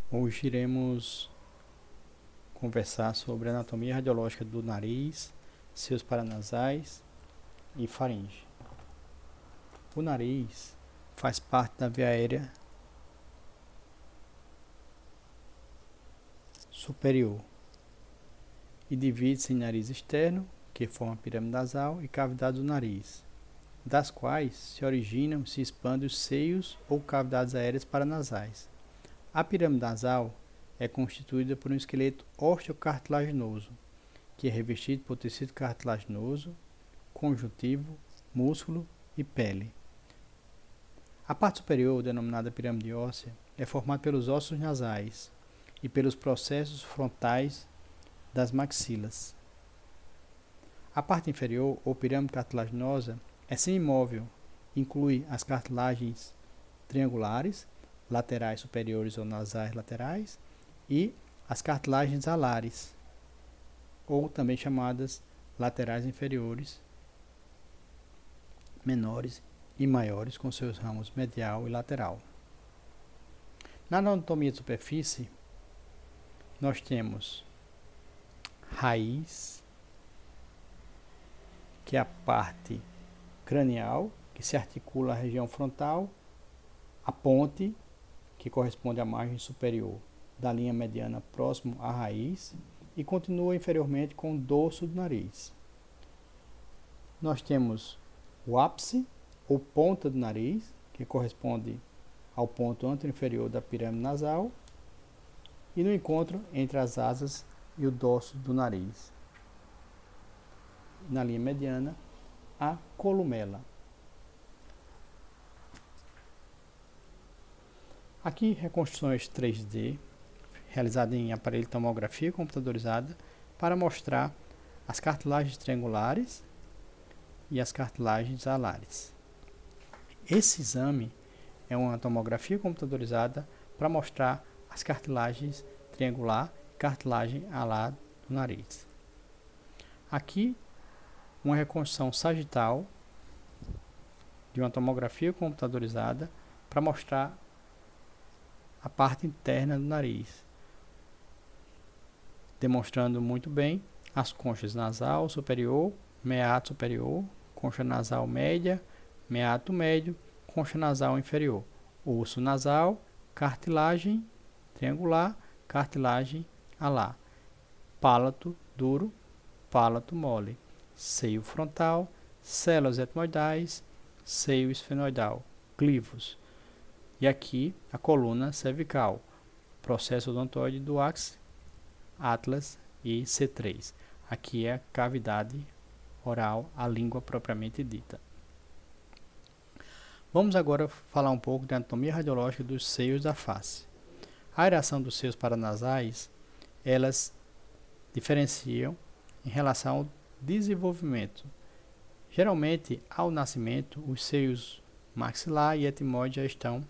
Hoje iremos conversar sobre a anatomia radiológica do nariz, seus paranasais e faringe. O nariz faz parte da via aérea superior e divide-se em nariz externo, que forma a pirâmide nasal, e cavidade do nariz, das quais se originam e se expandem os seios ou cavidades aéreas paranasais. A pirâmide nasal é constituída por um esqueleto osteocartilaginoso, que é revestido por tecido cartilaginoso, conjuntivo, músculo e pele. A parte superior, denominada pirâmide óssea, é formada pelos ossos nasais e pelos processos frontais das maxilas. A parte inferior, ou pirâmide cartilaginosa, é semimóvel, inclui as cartilagens triangulares, laterais superiores ou nasais laterais, e as cartilagens alares, ou também chamadas laterais inferiores, menores e maiores, com seus ramos medial e lateral. Na anatomia de superfície, nós temos raiz, que é a parte cranial, que se articula à região frontal, a ponte, que corresponde à margem superior da linha mediana próximo à raiz, e continua inferiormente com o dorso do nariz. Nós temos o ápice, ou ponta do nariz, que corresponde ao ponto anteroinferior da pirâmide nasal, e no encontro entre as asas e o dorso do nariz. Na linha mediana, a columela. Aqui, reconstruções 3D, realizadas em aparelho de tomografia computadorizada, para mostrar as cartilagens triangulares e as cartilagens alares. Esse exame é uma tomografia computadorizada para mostrar as cartilagens triangular e cartilagem alar do nariz. Aqui, uma reconstrução sagital de uma tomografia computadorizada para mostrar a parte interna do nariz, demonstrando muito bem as conchas nasal superior, meato superior, concha nasal média, meato médio, concha nasal inferior, osso nasal, cartilagem triangular, cartilagem alar, palato duro, palato mole, seio frontal, células etmoidais, seio esfenoidal, clivos. E aqui a coluna cervical, processo odontoide do ápice, atlas e C3. Aqui é a cavidade oral, a língua propriamente dita. Vamos agora falar um pouco da anatomia radiológica dos seios da face. A aeração dos seios paranasais, elas diferenciam em relação ao desenvolvimento. Geralmente, ao nascimento, os seios maxilar e etmoide já estão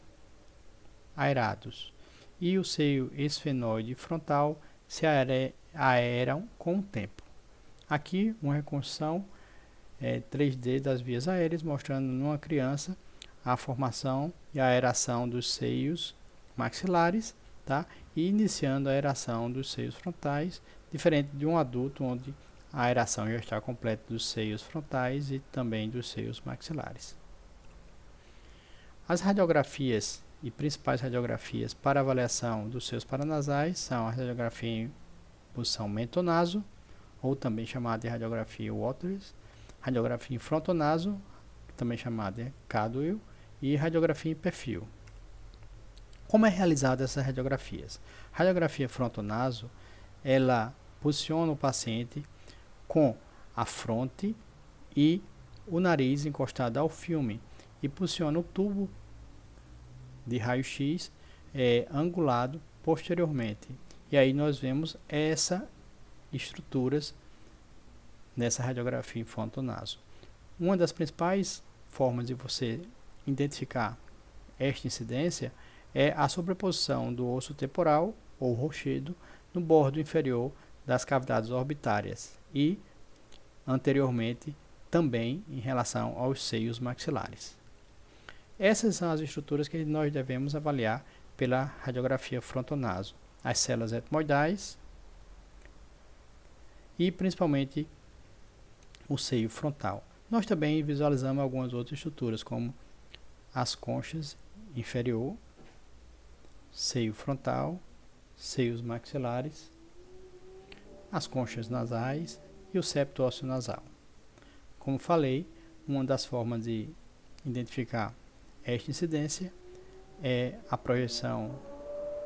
aerados, e o seio esfenoide frontal se aeram com o tempo. Aqui, uma reconstrução 3D das vias aéreas, mostrando numa criança a formação e a aeração dos seios maxilares, tá? E iniciando a aeração dos seios frontais, diferente de um adulto, onde a aeração já está completa dos seios frontais e também dos seios maxilares. As radiografias e principais radiografias para avaliação dos seios paranasais são a radiografia em posição mentonaso, ou também chamada de radiografia Waters, radiografia em frontonaso, também chamada de Cadwell, e radiografia em perfil. Como é realizada essas radiografias? A radiografia frontonaso, ela posiciona o paciente com a fronte e o nariz encostado ao filme e posiciona o tubo de raio-x angulado posteriormente. E aí nós vemos essas estruturas nessa radiografia em frontonaso. Uma das principais formas de você identificar esta incidência é a sobreposição do osso temporal ou rochedo no bordo inferior das cavidades orbitárias e anteriormente também em relação aos seios maxilares. Essas são as estruturas que nós devemos avaliar pela radiografia frontonaso, as células etmoidais e principalmente o seio frontal. Nós também visualizamos algumas outras estruturas, como as conchas inferior, seio frontal, seios maxilares, as conchas nasais e o septo ósseo nasal. Como falei, uma das formas de identificar esta incidência é a projeção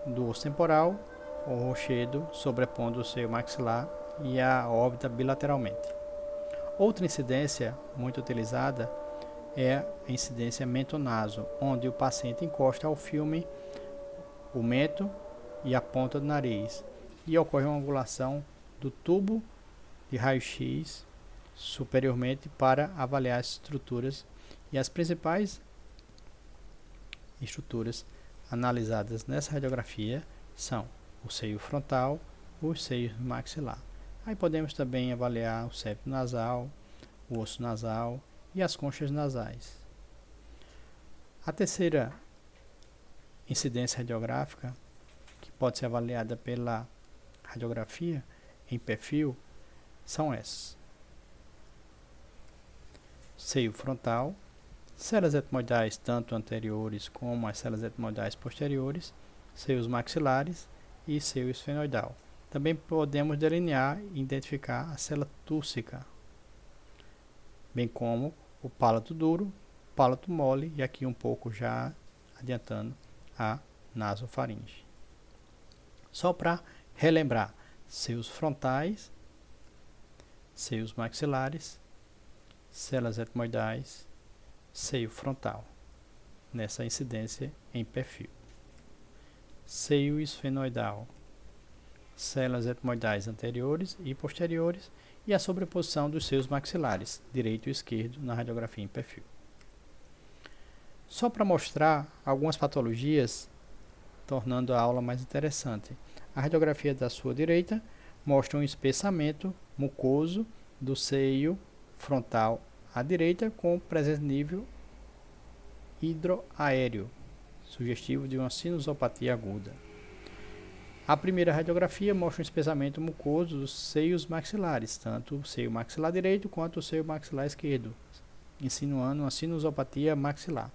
do osso temporal ou rochedo sobrepondo o seio maxilar e a órbita bilateralmente. Outra incidência muito utilizada é a incidência mento-naso, onde o paciente encosta ao filme o mento e a ponta do nariz e ocorre uma angulação do tubo de raio-x superiormente para avaliar as estruturas, e as principais estruturas analisadas nessa radiografia são o seio frontal, os seios maxilar. Aí podemos também avaliar o septo nasal, o osso nasal e as conchas nasais. A terceira incidência radiográfica, que pode ser avaliada pela radiografia em perfil, são essas: seio frontal, células etmoidais tanto anteriores como as células etmoidais posteriores, seios maxilares e seio esfenoidal. Também podemos delinear e identificar a célula túrcica, bem como o palato duro, palato mole e aqui um pouco já adiantando a nasofaringe. Só para relembrar: seios frontais, seios maxilares, células etmoidais, seio frontal, nessa incidência em perfil. Seio esfenoidal, células etmoidais anteriores e posteriores e a sobreposição dos seios maxilares, direito e esquerdo, na radiografia em perfil. Só para mostrar algumas patologias, tornando a aula mais interessante, a radiografia da sua direita mostra um espessamento mucoso do seio frontal à direita com presença de nível hidroaéreo, sugestivo de uma sinusopatia aguda. A primeira radiografia mostra um espessamento mucoso dos seios maxilares, tanto o seio maxilar direito quanto o seio maxilar esquerdo, insinuando uma sinusopatia maxilar.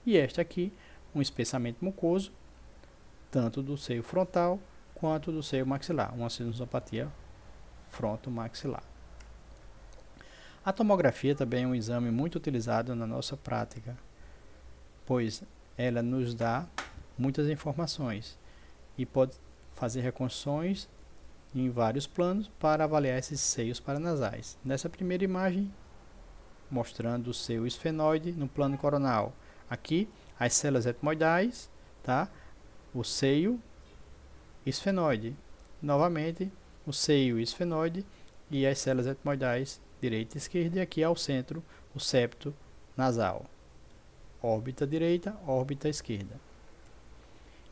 E esta aqui, um espessamento mucoso, tanto do seio frontal quanto do seio maxilar, uma sinusopatia frontomaxilar. A tomografia também é um exame muito utilizado na nossa prática, pois ela nos dá muitas informações e pode fazer reconstruções em vários planos para avaliar esses seios paranasais. Nessa primeira imagem, mostrando o seio esfenoide no plano coronal. Aqui, as células etmoidais, tá? O seio esfenoide. Novamente, o seio esfenoide e as células etmoidais direita e esquerda, e aqui ao centro, o septo nasal. Órbita direita, órbita esquerda.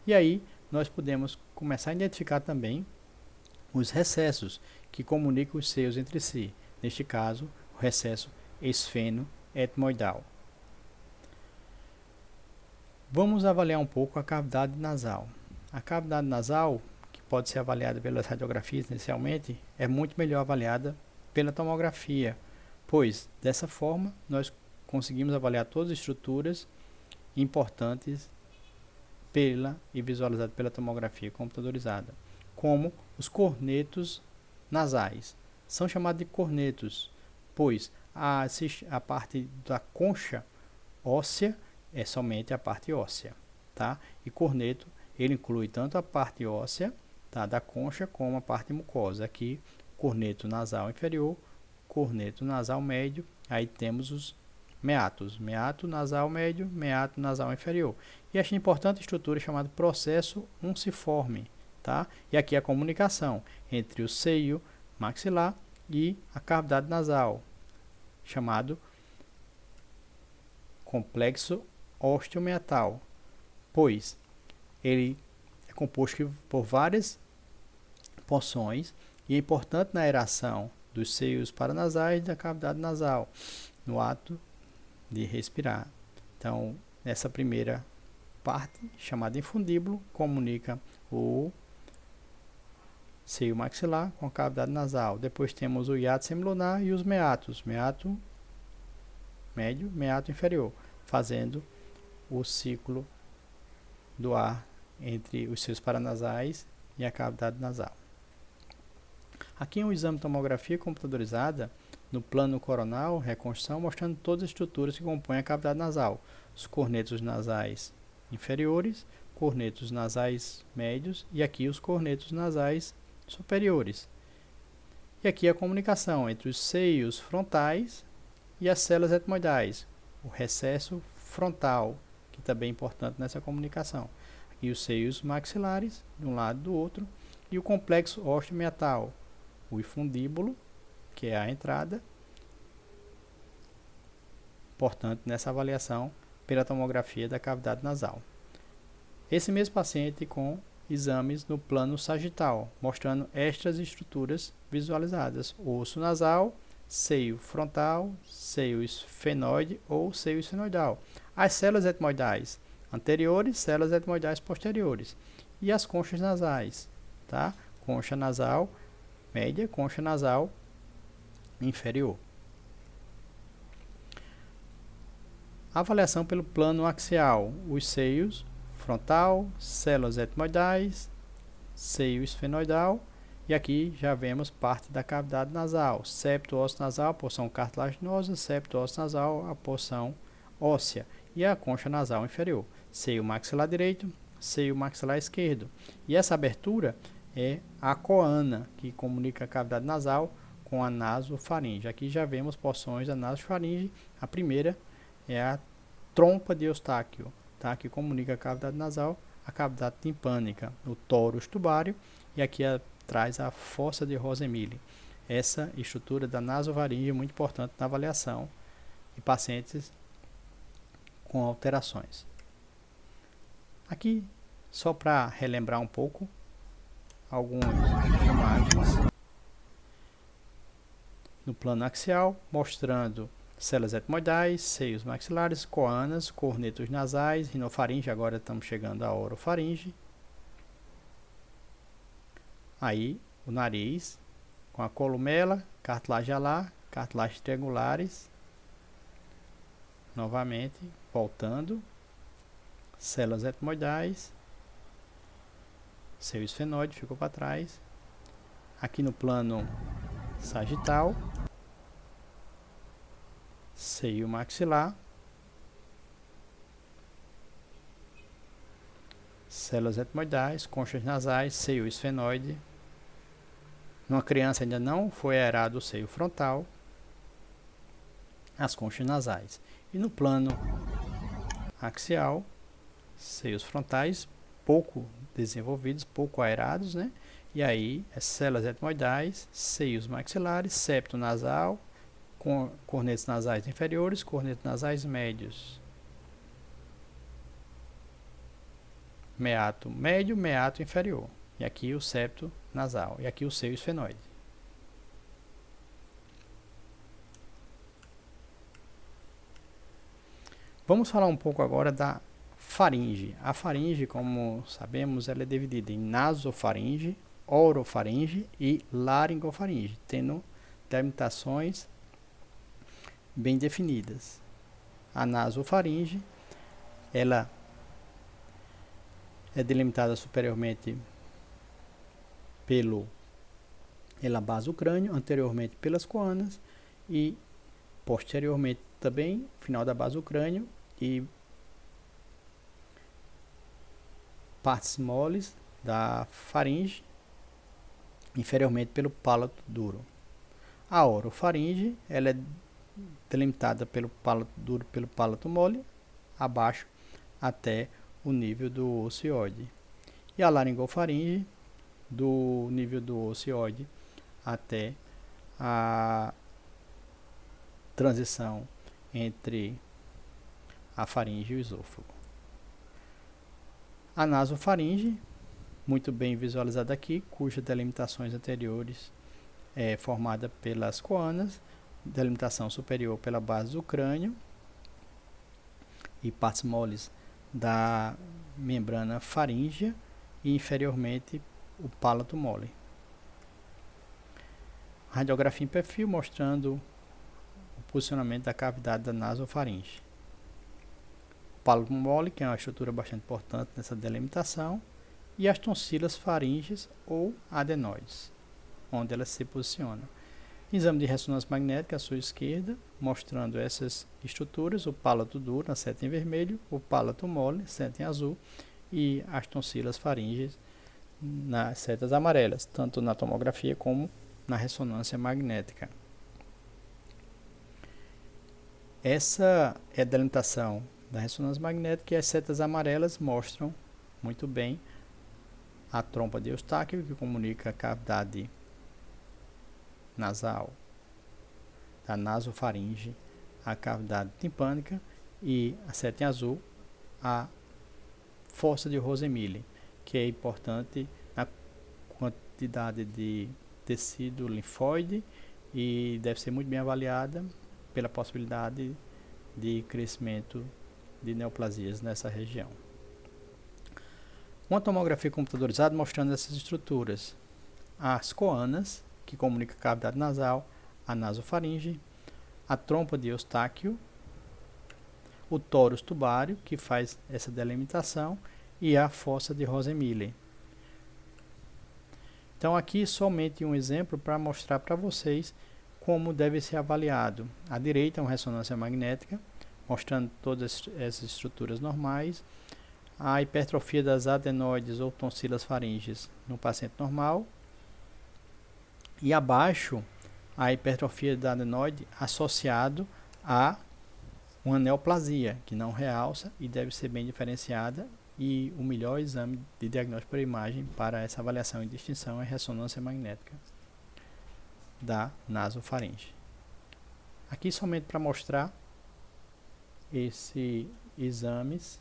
E aí, nós podemos começar a identificar também os recessos que comunicam os seios entre si. Neste caso, o recesso esfeno-etmoidal. Vamos avaliar um pouco a cavidade nasal. A cavidade nasal, que pode ser avaliada pelas radiografias inicialmente, é muito melhor avaliada pela tomografia, pois dessa forma nós conseguimos avaliar todas as estruturas importantes e visualizadas pela tomografia computadorizada, como os cornetos nasais. São chamados de cornetos, pois a parte da concha óssea é somente a parte óssea, tá? E corneto, ele inclui tanto a parte óssea, tá, da concha como a parte mucosa. Aqui, corneto nasal inferior, corneto nasal médio, aí temos os meatos, meato nasal médio, meato nasal inferior. E esta importante estrutura é chamada processo unciforme, tá? E aqui a comunicação entre o seio maxilar e a cavidade nasal, chamado complexo osteomeatal, pois ele é composto por várias porções e é importante na aeração dos seios paranasais e da cavidade nasal, no ato de respirar. Então, nessa primeira parte chamada infundíbulo, comunica o seio maxilar com a cavidade nasal. Depois temos o hiato semilunar e os meatos, meato médio, meato inferior, fazendo o ciclo do ar entre os seios paranasais e a cavidade nasal. Aqui é um exame de tomografia computadorizada no plano coronal, reconstrução, mostrando todas as estruturas que compõem a cavidade nasal. Os cornetos nasais inferiores, cornetos nasais médios e aqui os cornetos nasais superiores. E aqui a comunicação entre os seios frontais e as células etmoidais, o recesso frontal, que também é importante nessa comunicação. Aqui os seios maxilares, de um lado e do outro, e o complexo osteomeatal, o infundíbulo, que é a entrada, importante nessa avaliação pela tomografia da cavidade nasal. Esse mesmo paciente com exames no plano sagital, mostrando estas estruturas visualizadas: osso nasal, seio frontal, seio esfenoide ou seio esfenoidal. As células etmoidais anteriores, células etmoidais posteriores. E as conchas nasais, tá? Concha nasal média, concha nasal inferior. Avaliação pelo plano axial: os seios frontal, células etmoidais, seio esfenoidal, e aqui já vemos parte da cavidade nasal: septo ósseo nasal, a porção cartilaginosa, septo ósseo nasal, a porção óssea, e a concha nasal inferior, seio maxilar direito, seio maxilar esquerdo. E essa abertura é a coana, que comunica a cavidade nasal com a nasofaringe. Aqui já vemos porções da nasofaringe. A primeira é a trompa de Eustáquio, tá? Que comunica a cavidade nasal, a cavidade timpânica, o torus tubário, e aqui atrás a fossa de Rosemille. Essa estrutura da nasofaringe é muito importante na avaliação de pacientes com alterações. Aqui, só para relembrar um pouco, algumas imagens no plano axial, mostrando células etmoidais, seios maxilares, coanas, cornetos nasais, rinofaringe, agora estamos chegando à orofaringe. Aí, o nariz, com a columela, cartilagem alar, cartilagens triangulares. Novamente, voltando, células etmoidais, seio esfenoide ficou para trás. Aqui no plano sagital, seio maxilar, células etmoidais, conchas nasais, seio esfenoide. Numa criança ainda não foi aerado o seio frontal, as conchas nasais. E no plano axial, seios frontais pouco desenvolvidos, pouco aerados, né? E aí, as células etmoidais, seios maxilares, septo nasal, cornetos nasais inferiores, cornetos nasais médios. Meato médio, meato inferior. E aqui o septo nasal. E aqui o seio esfenoide. Vamos falar um pouco agora da faringe. A faringe, como sabemos, ela é dividida em nasofaringe, orofaringe e laringofaringe, tendo delimitações bem definidas. A nasofaringe, ela é delimitada superiormente pela base do crânio, anteriormente pelas coanas e posteriormente também, final da base do crânio e partes moles da faringe, inferiormente pelo palato duro. A orofaringe, ela é delimitada pelo palato duro, pelo palato mole, abaixo até o nível do ocioide. E a laringofaringe, do nível do ocioide até a transição entre a faringe e o esôfago. A nasofaringe, muito bem visualizada aqui, cujas delimitações anteriores é formada pelas coanas, delimitação superior pela base do crânio e partes moles da membrana faríngea e inferiormente o palato mole. Radiografia em perfil mostrando o posicionamento da cavidade da nasofaringe. O palato mole, que é uma estrutura bastante importante nessa delimitação, e as tonsilas faríngeas ou adenoides, onde elas se posicionam. Exame de ressonância magnética à sua esquerda, mostrando essas estruturas, o palato duro na seta em vermelho, o palato mole, seta em azul, e as tonsilas faríngeas nas setas amarelas, tanto na tomografia como na ressonância magnética. Essa é a delimitação da ressonância magnética, e as setas amarelas mostram muito bem a trompa de Eustáquio, que comunica a cavidade nasal da nasofaringe à cavidade timpânica, e a seta em azul a fossa de Rosemille, que é importante na quantidade de tecido linfóide e deve ser muito bem avaliada pela possibilidade de crescimento de neoplasias nessa região. Uma tomografia computadorizada mostrando essas estruturas: as coanas, que comunica a cavidade nasal, a nasofaringe, a trompa de Eustáquio, o tórus tubário, que faz essa delimitação, e a fossa de Rosemille. Então aqui somente um exemplo para mostrar para vocês como deve ser avaliado. À direita é uma ressonância magnética, mostrando todas essas estruturas normais, a hipertrofia das adenoides ou tonsilas faríngeas no paciente normal, e abaixo a hipertrofia da adenoide associado a uma neoplasia, que não realça e deve ser bem diferenciada, e o melhor exame de diagnóstico por imagem para essa avaliação e distinção é a ressonância magnética da nasofaringe. Aqui somente para mostrar esses exames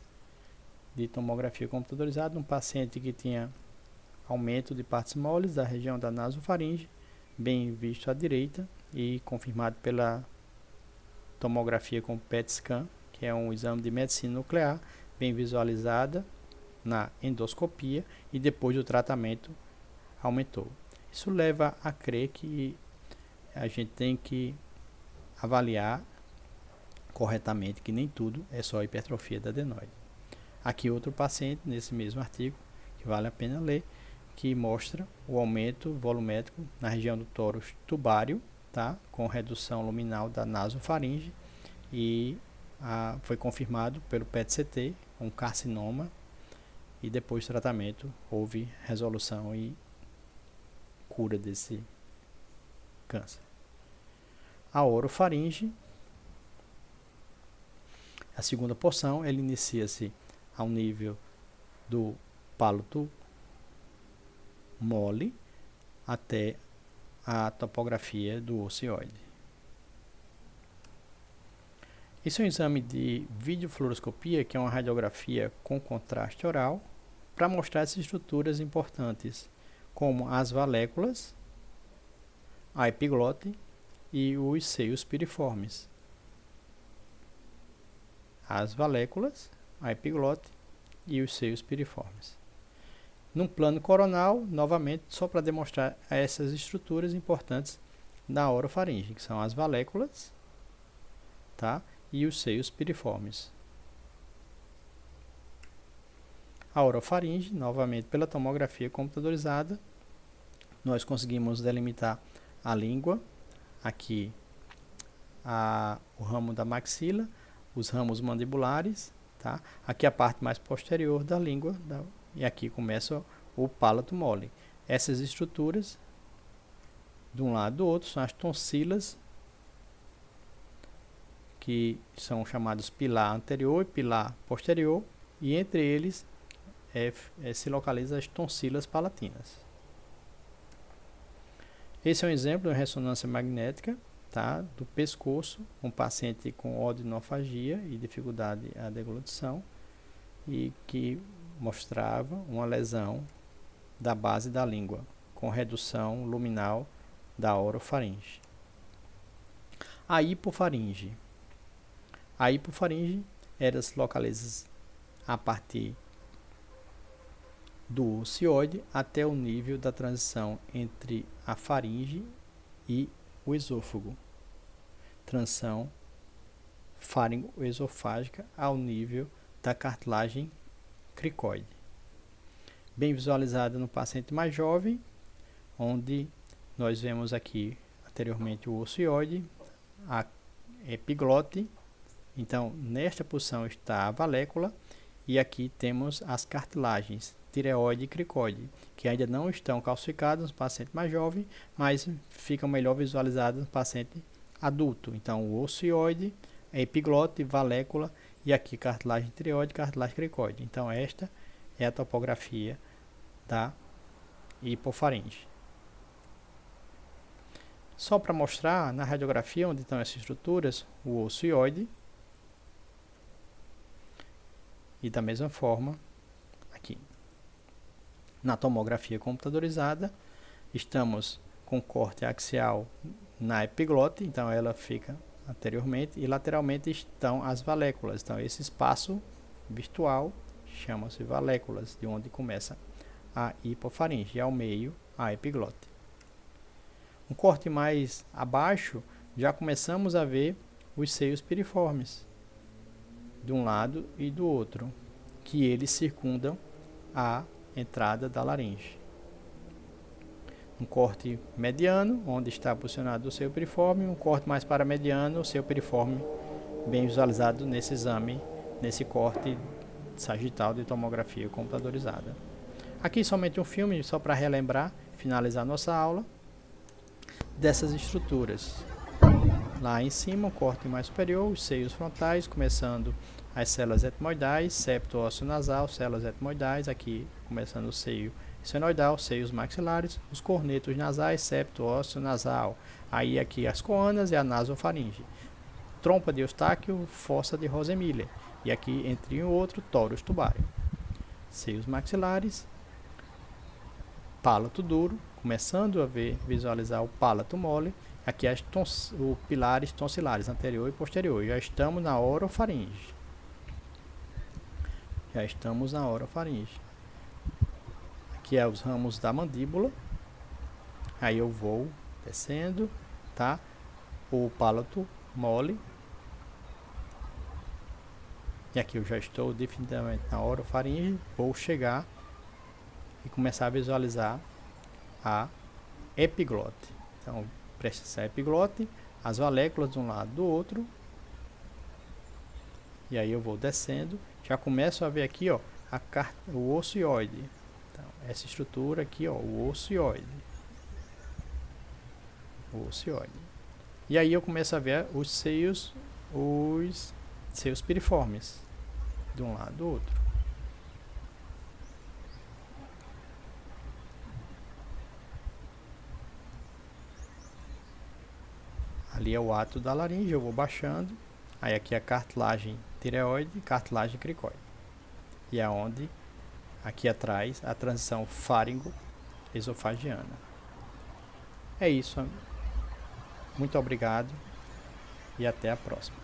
de tomografia computadorizada num paciente que tinha aumento de partes moles da região da nasofaringe, bem visto à direita e confirmado pela tomografia com PET scan, que é um exame de medicina nuclear, bem visualizada na endoscopia, e depois do tratamento aumentou. Isso leva a crer que a gente tem que avaliar corretamente que nem tudo é só hipertrofia da adenoide. Aqui outro paciente, nesse mesmo artigo, que vale a pena ler, que mostra o aumento volumétrico na região do tórus tubário, tá? Com redução luminal da nasofaringe, e foi confirmado pelo PET-CT um carcinoma, e depois do tratamento houve resolução e cura desse câncer. A orofaringe, a segunda porção, ele inicia-se ao nível do palato mole até a topografia do ocioide. Esse é um exame de videofluoroscopia, que é uma radiografia com contraste oral, para mostrar essas estruturas importantes, como as valéculas, a epiglote e os seios piriformes. As valéculas, a epiglote e os seios piriformes. Num plano coronal, novamente, só para demonstrar essas estruturas importantes da orofaringe, que são as valéculas, tá? E os seios piriformes. A orofaringe, novamente pela tomografia computadorizada, nós conseguimos delimitar a língua, aqui o ramo da maxila, os ramos mandibulares, tá? Aqui a parte mais posterior da língua, e aqui começa o palato mole. Essas estruturas, de um lado e do outro, são as tonsilas, que são chamados pilar anterior e pilar posterior, e entre eles se localizam as tonsilas palatinas. Esse é um exemplo de ressonância magnética, tá, do pescoço, um paciente com odinofagia e dificuldade à deglutição, e que mostrava uma lesão da base da língua, com redução luminal da orofaringe. A hipofaringe. A hipofaringe, ela se localiza a partir do ocioide até o nível da transição entre a faringe e o esôfago. Transição faringo-esofágica ao nível da cartilagem cricoide. Bem visualizada no paciente mais jovem, onde nós vemos aqui anteriormente o ocioide, a epiglote. Então, nesta posição está a valécula e aqui temos as cartilagens tireoide e cricoide, que ainda não estão calcificadas no paciente mais jovem, mas ficam melhor visualizadas no paciente adulto. Então, o ocioide, a epiglote, valécula e aqui cartilagem tireoide, cartilagem cricoide. Então, esta é a topografia da hipofaringe. Só para mostrar na radiografia onde estão essas estruturas, o ocioide e da mesma forma aqui. Na tomografia computadorizada, estamos com corte axial na epiglote, então ela fica anteriormente e lateralmente estão as valéculas. Então esse espaço virtual chama-se valéculas, de onde começa a hipofaringe, e ao meio a epiglote. Um corte mais abaixo, já começamos a ver os seios piriformes, de um lado e do outro, que eles circundam a entrada da laringe. Um corte mediano, onde está posicionado o seio piriforme, um corte mais para mediano, o seio piriforme bem visualizado nesse exame, nesse corte sagital de tomografia computadorizada. Aqui somente um filme, só para relembrar, finalizar nossa aula, dessas estruturas. Lá em cima, o corte mais superior, os seios frontais, começando as células etmoidais, septo ósseo nasal, células etmoidais, aqui começando o seio esfenoidal, seios maxilares, os cornetos nasais, septo ósseo nasal, aí aqui as coanas e a nasofaringe, trompa de Eustáquio, fossa de Rosemiller, e aqui entre um e outro, torus tubário, seios maxilares, palato duro, começando a visualizar o palato mole, aqui os pilares tonsilares anterior e posterior, já estamos na orofaringe. Aqui é os ramos da mandíbula. Aí eu vou descendo, tá? O palato mole. E aqui eu já estou definitivamente na orofaringe. Vou chegar e começar a visualizar a epiglote. Então, presta atenção, a epiglote, as valéculas de um lado do outro. E aí eu vou descendo. Já começo a ver aqui, ó, o ocioide. Então, essa estrutura aqui, ó, o ocioide. E aí eu começo a ver os seios piriformes, de um lado do outro. Ali é o ato da laringe, eu vou baixando. Aí aqui é a cartilagem tireoide e cartilagem cricoide. E é onde, aqui atrás, a transição faringo-esofagiana. É isso. Muito obrigado e até a próxima.